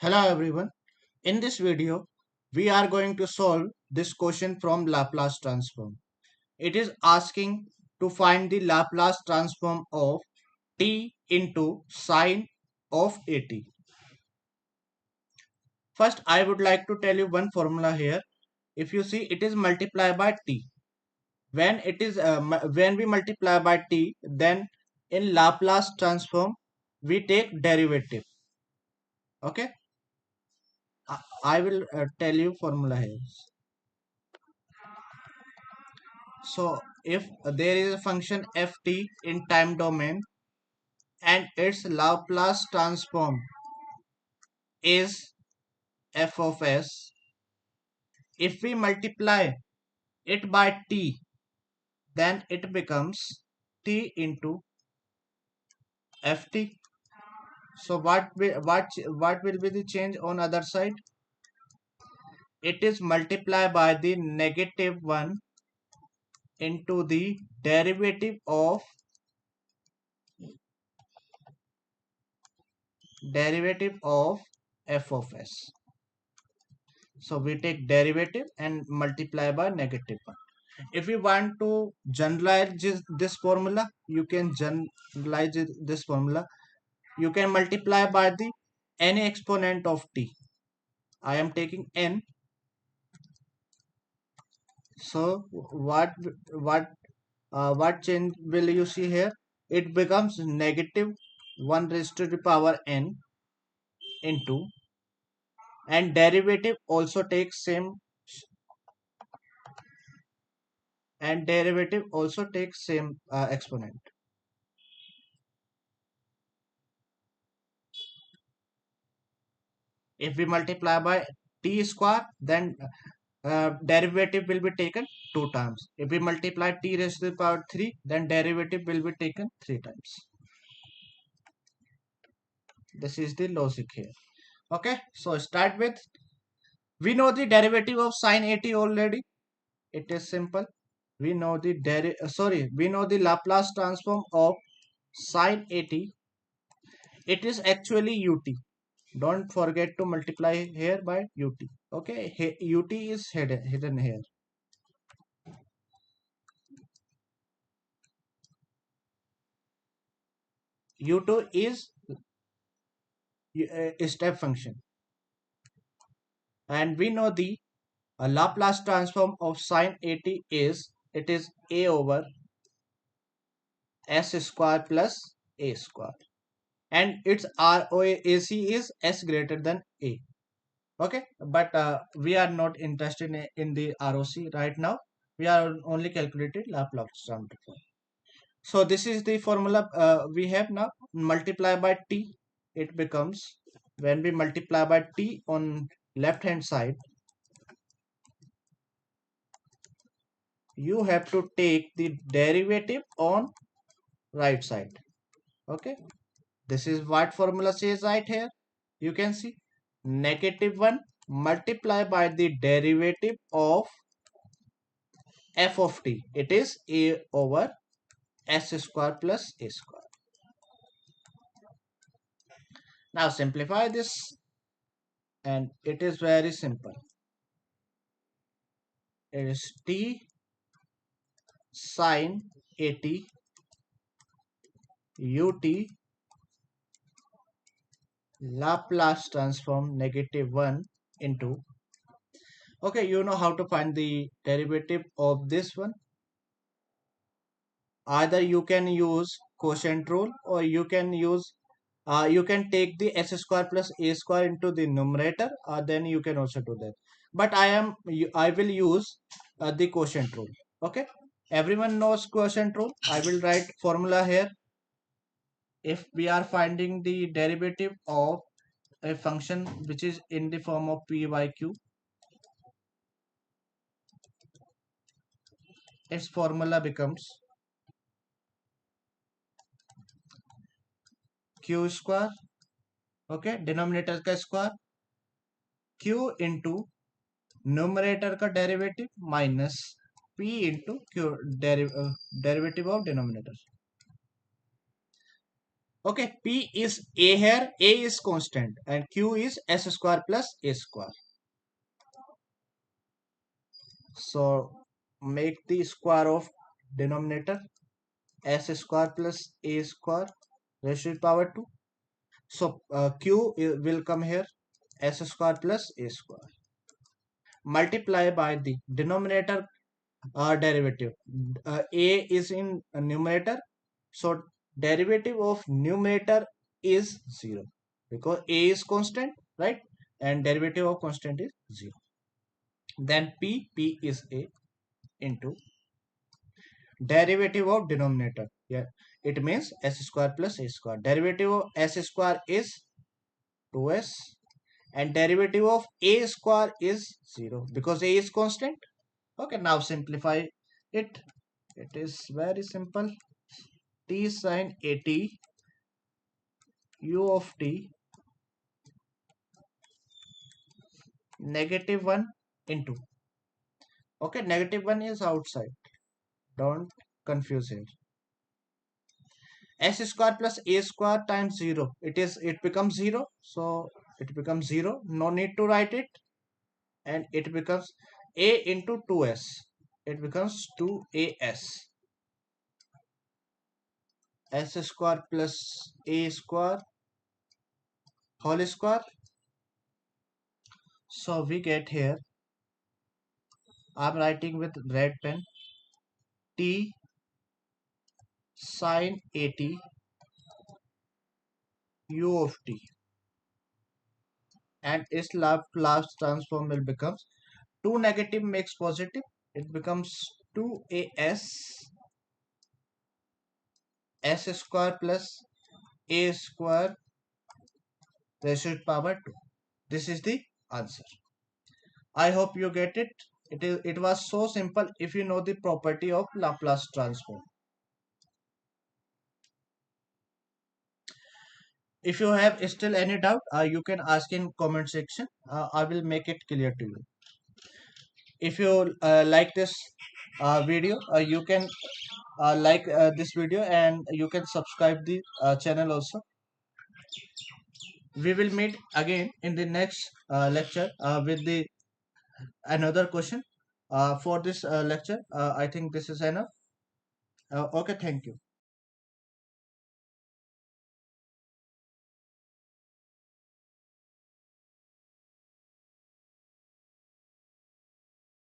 Hello everyone. In this video, we are going to solve this question from Laplace transform. It is asking to find the Laplace transform of t into sine of at. First, I would like to tell you one formula here. If you see, it is multiplied by t. When we multiply by t, then in Laplace transform we take derivative. Okay, I will tell you formula here. So if there is a function ft in time domain and its Laplace transform is f of s, if we multiply it by t, then it becomes t into ft. So what will be the change on other side? It is multiplied by the negative 1 into the derivative of f of s. So we take derivative and multiply by negative 1. If you want to generalize this formula, you can generalize this formula. You can multiply by the any exponent of t. I am taking n. So what change will you see here? It becomes negative 1 raised to the power n into, and derivative also takes same exponent. If we multiply by t square, then derivative will be taken 2 times. If we multiply t raised to the power 3, then derivative will be taken 3 times. This is the logic here. Okay, so start with, we know the derivative of sine at already. It is simple. We know we know the Laplace transform of sine at. It is actually ut. Don't forget to multiply here by ut. Okay, ut is hidden here. U2 is a step function, and we know the Laplace transform of sine at is, it is a over s square plus a square, and its ROAC is s greater than a. Okay, but we are not interested in the ROC right now. We are only calculated Laplace transform. So this is the formula we have now. Multiply by t, it becomes, when we multiply by t on left hand side, you have to take the derivative on right side. Okay, this is what formula says right here. You can see negative 1 multiply by the derivative of f of t. It is a over s square plus a square. Now simplify this, and it is very simple. It is t sine at ut Laplace transform negative 1 into, okay, you know how to find the derivative of this one. Either you can use quotient rule, or you can take the s square plus a square into the numerator, then you can also do that. But I will use the quotient rule. Okay, everyone knows quotient rule. I will write formula here. If we are finding the derivative of a function which is in the form of p by q, its formula becomes q square, okay, denominator का square, q into numerator का derivative minus p into q derivative of denominator. Okay, P is A here, A is constant and Q is S square plus A square. So make the square of denominator S square plus A square raised to the power 2. So will come here S square plus A square. Multiply by the denominator derivative. A is in numerator. So derivative of numerator is 0 because A is constant, right? And derivative of constant is 0. Then P is A into derivative of denominator. Yeah, it means S square plus A square. Derivative of S square is 2S and derivative of A square is 0 because A is constant. Okay, now simplify it. It is very simple. T sine 80 u of t negative 1 into. Okay, negative 1 is outside. Don't confuse here. S square plus A square times 0. It becomes 0. So it becomes 0. No need to write it. And it becomes A into 2S. It becomes 2AS. S square plus A square whole square. So we get here. I'm writing with red pen. T sine 80 u of t and its Laplace transform will becomes 2 negative makes positive. It becomes 2as s square plus a square raised to the power 2. This is the answer. I hope you get it. It was so simple if you know the property of Laplace transform. If you have still any doubt, you can ask in comment section. I will make it clear to you. If you like this video, you can like this video and you can subscribe the channel also. We will meet again in the next lecture with the another question. For this lecture, I think this is enough. Okay, thank you.